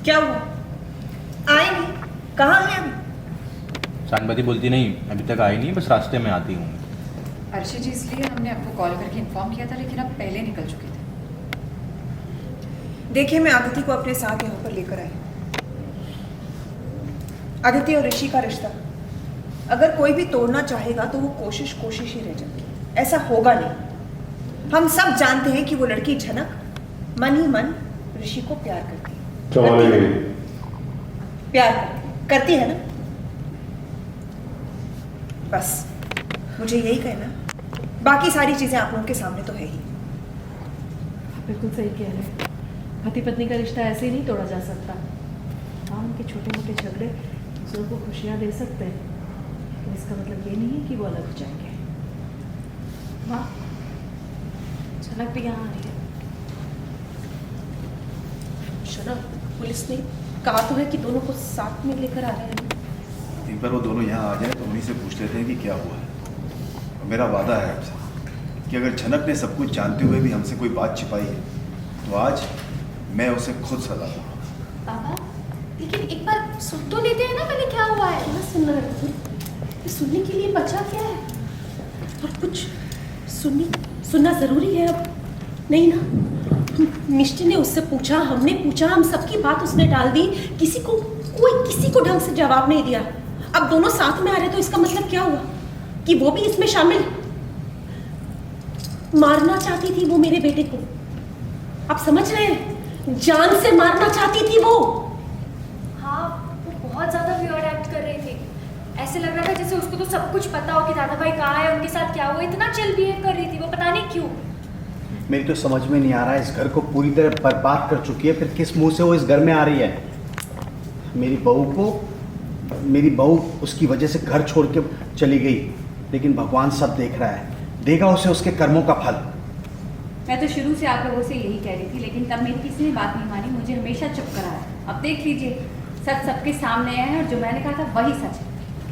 क्या हुआ? आए नहीं? कहाँ है अभी? शानबती बोलती नहीं, अभी तक आई नहीं, बस रास्ते में आती हूँ। अर्शी जी, इसलिए हमने आपको कॉल करके इन्फॉर्म किया था, लेकिन आप पहले निकल चुके थे। देखिए, मैं आदिति को अपने साथ यहाँ पर लेकर आई। आदिति और ऋषि का रिश्ता अगर कोई भी तोड़ना चाहेगा तो वो कोशिश ही रह जाती है। ऐसा होगा नहीं। हम सब जानते हैं कि वो लड़की झनक मन ही मन ऋषि को प्यार करती है। प्यार करती है ना? बस मुझे यही कहना, बाकी सारी चीजें आप लोगों के सामने तो है ही। बिल्कुल सही कह रहे हैं। पति पत्नी का रिश्ता ऐसे ही नहीं तोड़ा जा सकता। हाँ, उनके छोटे मोटे झगड़े दूसरों को खुशियाँ दे सकते हैं, लेकिन इसका मतलब ये नहीं है कि वो अलग हो जाएंगे। वाह, झलक भी यहाँ आ रही है। शनक, पुलिस ने कहा तो है कि दोनों को साथ में लेकर आ रहे हैं। एक बार वो दोनों यहाँ आ जाए तो उन्हीं से पूछ लेते हैं कि क्या हुआ है। और मेरा वादा है आपसे कि अगर झनक ने सब कुछ जानते हुए भी हमसे कोई बात छिपाई है तो आज मैं उसे खुद सजा दूंगा। पापा, लेकिन एक बार सुन तो लेते हैं ना पहले क्या हुआ है। क्या सुनना है? ये सुनने के लिए बचा क्या है? और कुछ सुनना जरूरी है अब? नहीं ना। मिष्टी ने उससे पूछा, हमने पूछा, हम सबकी बात उसने डाल दी। कोई किसी को ढंग से जवाब नहीं दिया। अब दोनों साथ में आ रहे तो इसका मतलब क्या हुआ कि वो भी इसमें शामिल? मारना चाहती थी वो मेरे बेटे को। आप समझ रहे हैं? जान से मारना चाहती थी वो। हाँ, वो बहुत ज्यादा वियर्ड एक्ट कर रही थी। ऐसे लग रहा था जैसे उसको तो सब कुछ पता हो कि दादा भाई कहाँ है, उनके साथ क्या हुआ। इतना चिल बिहेव कर रही थी वो, पता नहीं क्यों। मेरी तो समझ में नहीं आ रहा है, इस घर को पूरी तरह बर्बाद कर चुकी है, फिर किस मुंह से वो इस घर में आ रही है? मेरी बहू उसकी वजह से घर छोड़ के चली गई, लेकिन भगवान सब देख रहा है, देगा उसे उसके कर्मों का फल। मैं तो शुरू से आप लोगों से यही कह रही थी, लेकिन तब मेरी किसी ने बात नहीं मानी, मुझे हमेशा चुप कराया। अब देख लीजिए, सच सबके सामने है और जो मैंने कहा था वही सच है।